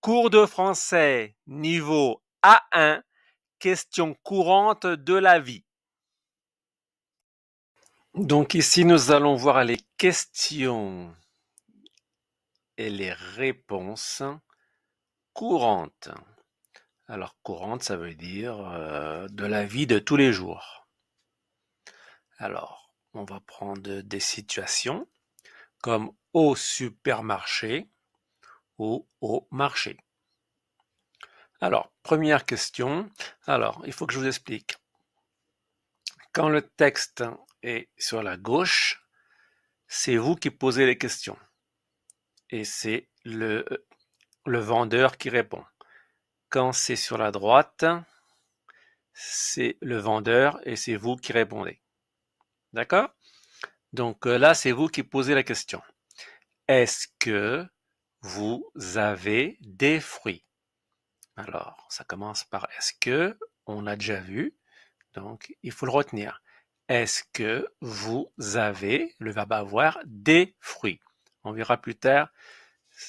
Cours de français niveau A1, questions courantes de la vie. Donc ici, nous allons voir les questions et les réponses courantes. Alors, courante, ça veut dire de la vie de tous les jours. Alors, on va prendre des situations comme au supermarché ou au marché. Alors, première question. Alors, il faut que je vous explique. Quand le texte est sur la gauche, c'est vous qui posez les questions. Et c'est le vendeur qui répond. Quand c'est sur la droite, c'est le vendeur et c'est vous qui répondez. D'accord? Donc là, c'est vous qui posez la question. Est-ce que vous avez des fruits? Alors, ça commence par est-ce que, on l'a déjà vu, donc il faut le retenir. Est-ce que vous avez, le verbe avoir, des fruits? On verra plus tard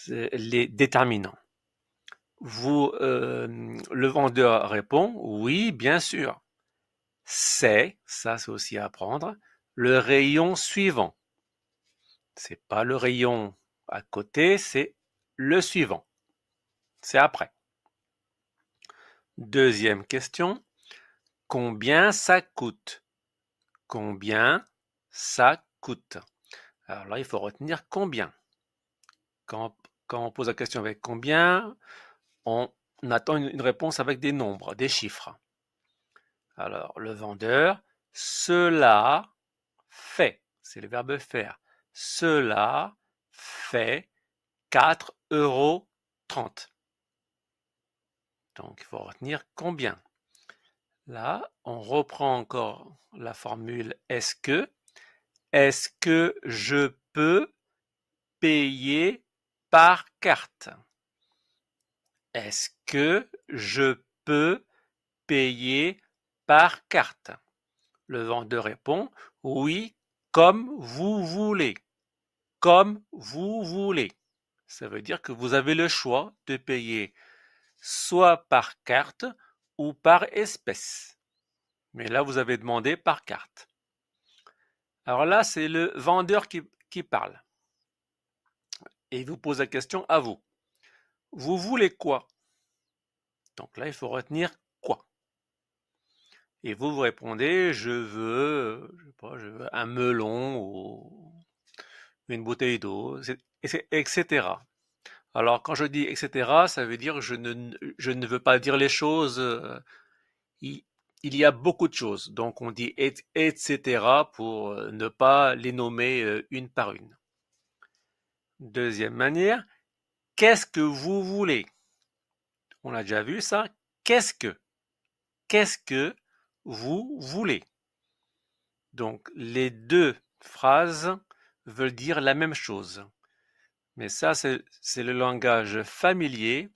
les déterminants. Le vendeur répond, oui, bien sûr. Ça c'est aussi à apprendre, le rayon suivant. C'est pas le rayon à côté, c'est le suivant. C'est après. Deuxième question, combien ça coûte? Combien ça coûte? Alors là, il faut retenir combien. Quand on pose la question avec combien, on attend une réponse avec des nombres, des chiffres. Alors, le vendeur, cela fait, c'est le verbe faire. Cela fait 4,30 €. Donc, il faut retenir combien. Là, on reprend encore la formule est-ce que je peux payer par carte? Est-ce que je peux payer par carte? Le vendeur répond oui, comme vous voulez. Comme vous voulez. Ça veut dire que vous avez le choix de payer soit par carte ou par espèce. Mais là, vous avez demandé par carte. Alors là, c'est le vendeur qui parle. Et il vous pose la question à vous. Vous voulez quoi? Donc là, il faut retenir quoi. Et vous répondez, je veux un melon ou une bouteille d'eau, etc. Alors quand je dis etc., ça veut dire que je ne veux pas dire les choses. Il, il y a beaucoup de choses, donc on dit etc. pour ne pas les nommer une par une. Deuxième manière, qu'est-ce que vous voulez? On a déjà vu ça. Qu'est-ce que vous voulez? Donc les deux phrases veulent dire la même chose. Mais ça, c'est le langage familier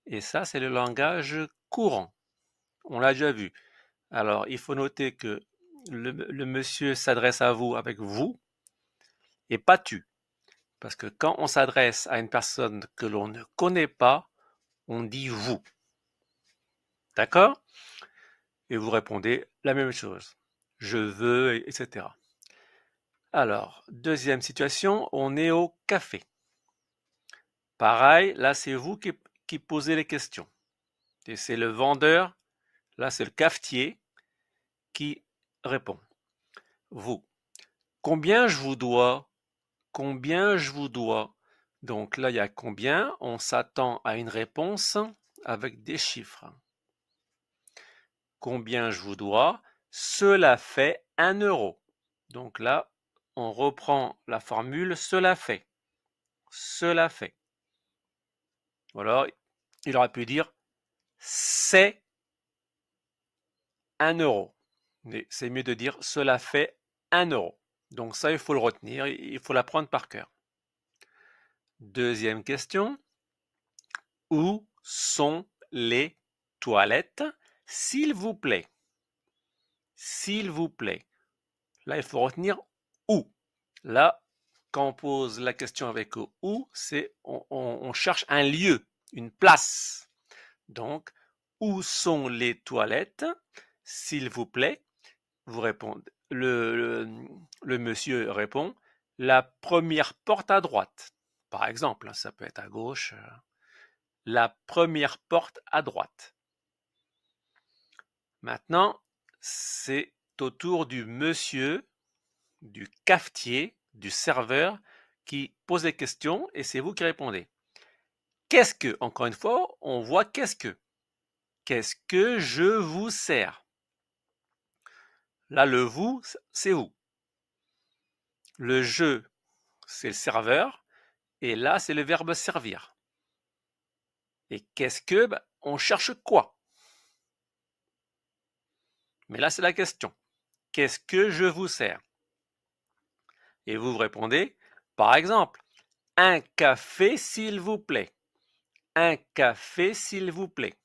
et ça, c'est le langage courant. On l'a déjà vu. Alors, il faut noter que le monsieur s'adresse à vous avec vous et pas tu. Parce que quand on s'adresse à une personne que l'on ne connaît pas, on dit vous. D'accord? Et vous répondez la même chose. Je veux, etc. Alors, deuxième situation, on est au café. Pareil, là, c'est vous qui posez les questions. Et c'est le vendeur, là, c'est le cafetier qui répond. Vous. Combien je vous dois? Combien je vous dois? Donc là, il y a combien? On s'attend à une réponse avec des chiffres. Combien je vous dois? Cela fait 1 €. Donc là, on reprend la formule cela fait. Cela fait. Voilà, il aurait pu dire c'est 1 €. Mais c'est mieux de dire cela fait 1 €. Donc ça, il faut le retenir, il faut l'apprendre par cœur. Deuxième question. Où sont les toilettes? S'il vous plaît. S'il vous plaît. Là, il faut retenir où. Là, quand on pose la question avec où, c'est on cherche un lieu. une place. Donc, où sont les toilettes? S'il vous plaît, vous répondez. Le monsieur répond, la première porte à droite. Par exemple, ça peut être à gauche. La première porte à droite. Maintenant, c'est au tour du monsieur, du cafetier, du serveur qui pose des questions et c'est vous qui répondez. Qu'est-ce que, encore une fois, on voit qu'est-ce que. Qu'est-ce que je vous sers? Là, le vous, c'est vous. Le je, c'est le serveur. Et là, c'est le verbe servir. Et qu'est-ce que? On cherche quoi? Mais là, c'est la question. Qu'est-ce que je vous sers? Et vous répondez, par exemple, un café s'il vous plaît. Un café s'il vous plaît.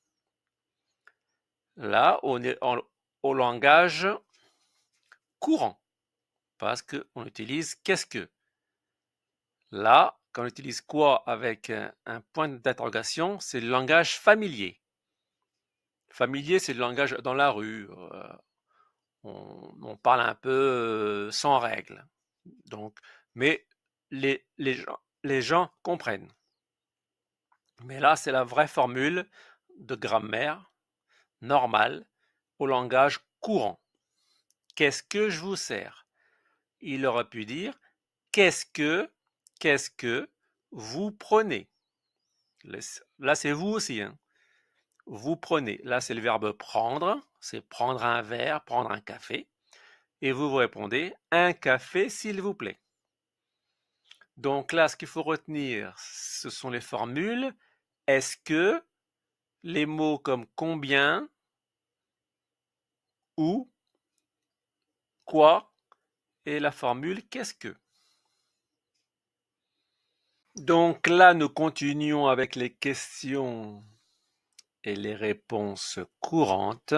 Là, on est au langage courant parce qu'on utilise qu'est-ce que. Là, quand on utilise quoi avec un point d'interrogation, c'est le langage familier. Familier, c'est le langage dans la rue. On parle un peu sans règle. Donc, mais les gens comprennent. Mais là, c'est la vraie formule de grammaire normale au langage courant. Qu'est-ce que je vous sers? Il aurait pu dire qu'est-ce que vous prenez? Là, c'est vous aussi. Hein. Vous prenez. Là, c'est le verbe prendre. C'est prendre un verre, prendre un café. Et vous répondez un café, s'il vous plaît. Donc là, ce qu'il faut retenir, ce sont les formules. Est-ce que, les mots comme combien, où, quoi, et la formule qu'est-ce que. Donc là, nous continuons avec les questions et les réponses courantes.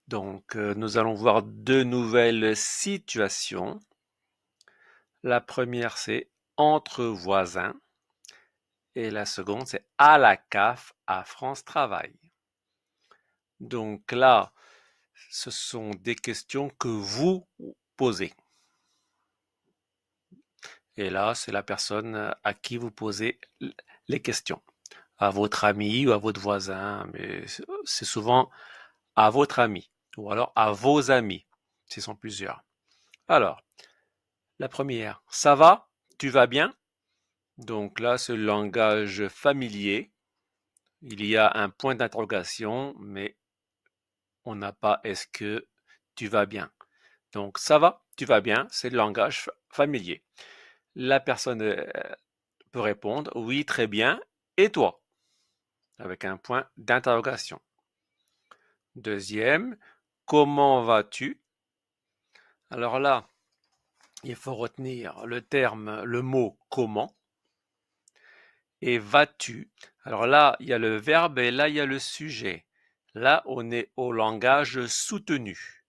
Donc, nous allons voir deux nouvelles situations. La première, c'est entre voisins. Et la seconde, c'est à la CAF à France Travail. Donc là, ce sont des questions que vous posez. Et là, c'est la personne à qui vous posez les questions. À votre ami ou à votre voisin, mais c'est souvent à votre ami ou alors à vos amis, s'ils sont plusieurs. Alors, la première, ça va? Tu vas bien? Donc là, c'est le langage familier. Il y a un point d'interrogation, mais on n'a pas est-ce que tu vas bien. Donc ça va, tu vas bien, c'est le langage familier. La personne peut répondre oui, très bien, et toi? Avec un point d'interrogation. Deuxième, comment vas-tu? Alors là, il faut retenir le mot comment et vas-tu. Alors là, il y a le verbe et là, il y a le sujet. Là, on est au langage soutenu.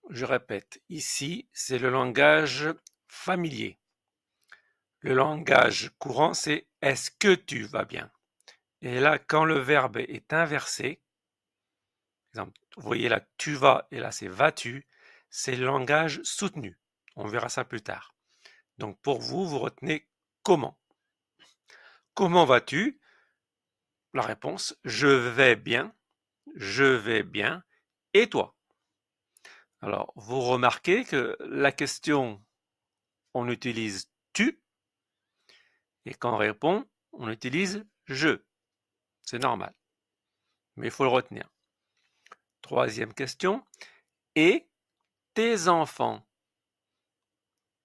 Je répète, ici, c'est le langage familier. Le langage courant, c'est est-ce que tu vas bien? Et là, quand le verbe est inversé, par exemple, vous voyez là, tu vas, et là, c'est vas-tu, c'est le langage soutenu. On verra ça plus tard. Donc, pour vous, vous retenez comment. Comment vas-tu? La réponse, je vais bien, et toi? Alors, vous remarquez que la question, on utilise tu, et quand on répond, on utilise je. C'est normal, mais il faut le retenir. Troisième question, et tes enfants,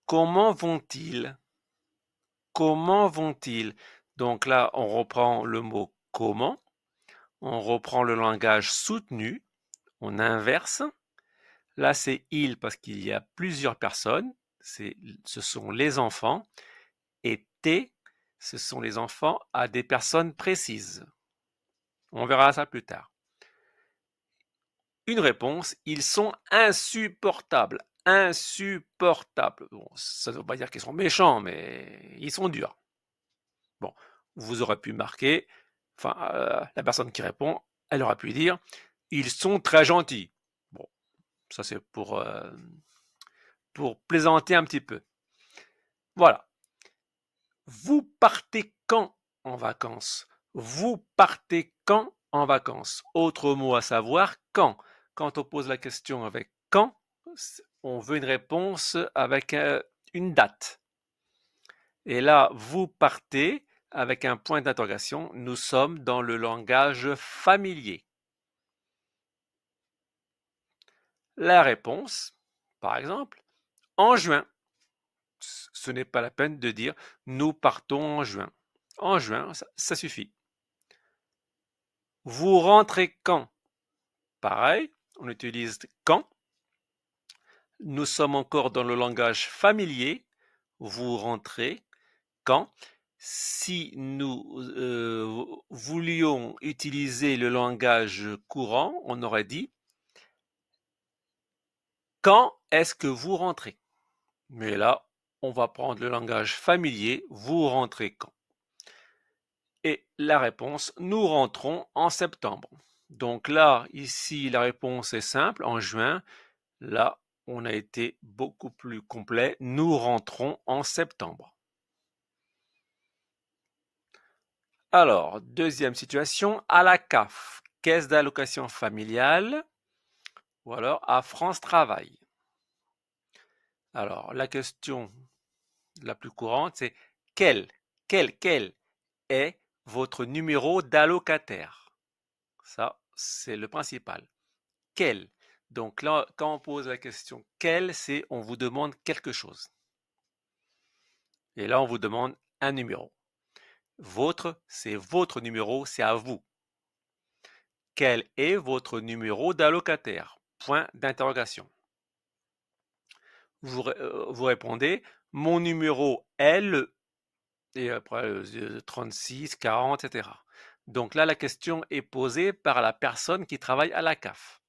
comment vont-ils? Comment vont-ils? Donc là, on reprend le mot comment, on reprend le langage soutenu, on inverse. Là, c'est il parce qu'il y a plusieurs personnes, ce sont les enfants, et tes, ce sont les enfants à des personnes précises. On verra ça plus tard. Une réponse, ils sont insupportables. Insupportables. Bon, ça ne veut pas dire qu'ils sont méchants, mais ils sont durs. Bon, vous aurez pu marquer, enfin, la personne qui répond, elle aura pu dire « Ils sont très gentils ». Bon, ça c'est pour plaisanter un petit peu. Voilà. Vous partez quand en vacances? Vous partez quand en vacances? Autre mot à savoir, quand. Quand on pose la question avec quand, on veut une réponse avec une date. Et là, vous partez avec un point d'interrogation. Nous sommes dans le langage familier. La réponse, par exemple, en juin. Ce n'est pas la peine de dire nous partons en juin. En juin, ça suffit. Vous rentrez quand? Pareil, on utilise quand. Nous sommes encore dans le langage familier. Vous rentrez quand. Si nous voulions utiliser le langage courant, on aurait dit quand est-ce que vous rentrez? Mais là, on va prendre le langage familier. Vous rentrez quand? Et la réponse, nous rentrons en septembre. Donc là, ici, la réponse est simple, en juin. Là, on a été beaucoup plus complet. Nous rentrons en septembre. Alors, deuxième situation, à la CAF, Caisse d'allocation familiale, ou alors à France Travail. Alors, la question la plus courante, c'est quel est votre numéro d'allocataire? Ça, c'est le principal. Quel? Donc là, quand on pose la question quel, c'est on vous demande quelque chose. Et là, on vous demande un numéro. Votre, c'est votre numéro, c'est à vous. Quel est votre numéro d'allocataire? Point d'interrogation. Vous répondez, mon numéro est le, et après 36, 40, etc. Donc là, la question est posée par la personne qui travaille à la CAF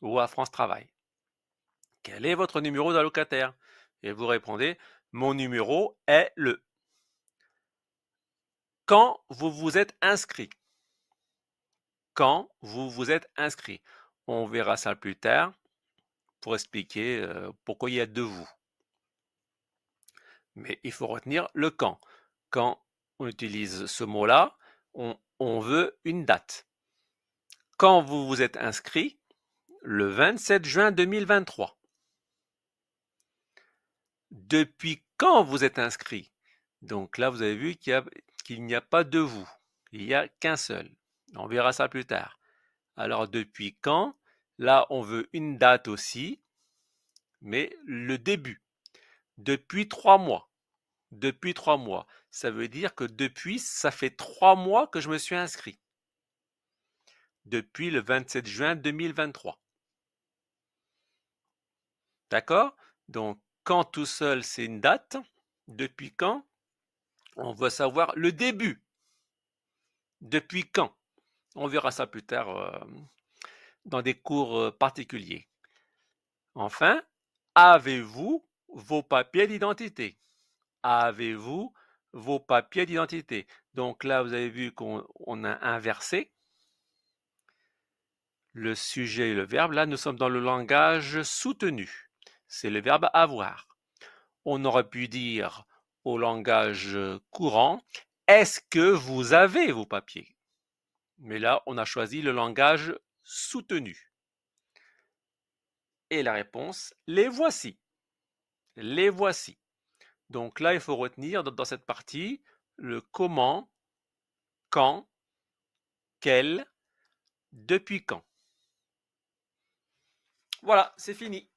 ou à France Travail. Quel est votre numéro d'allocataire? Et vous répondez, mon numéro est le. Quand vous vous êtes inscrit? Quand vous vous êtes inscrit? On verra ça plus tard pour expliquer pourquoi il y a deux vous. Mais il faut retenir le quand. Quand on utilise ce mot-là, on veut une date. Quand vous vous êtes inscrit, le 27 juin 2023. Depuis quand vous êtes inscrit? Donc là, vous avez vu qu'il n'y a pas de vous. Il n'y a qu'un seul. On verra ça plus tard. Alors, depuis quand? Là, on veut une date aussi, mais le début. Depuis 3 mois. Depuis 3 mois. Ça veut dire que depuis, ça fait 3 mois que je me suis inscrit. Depuis le 27 juin 2023. D'accord? Donc, quand tout seul, c'est une date. Depuis quand? On veut savoir le début. Depuis quand? On verra ça plus tard dans des cours particuliers. Enfin, avez-vous vos papiers d'identité? Avez-vous vos papiers d'identité? Donc là, vous avez vu qu'on a inversé le sujet et le verbe. Là, nous sommes dans le langage soutenu. C'est le verbe avoir. On aurait pu dire au langage courant, est-ce que vous avez vos papiers? Mais là, on a choisi le langage soutenu. Et la réponse, les voici. Les voici. Donc là, il faut retenir dans cette partie le comment, quand, quel, depuis quand. Voilà, c'est fini.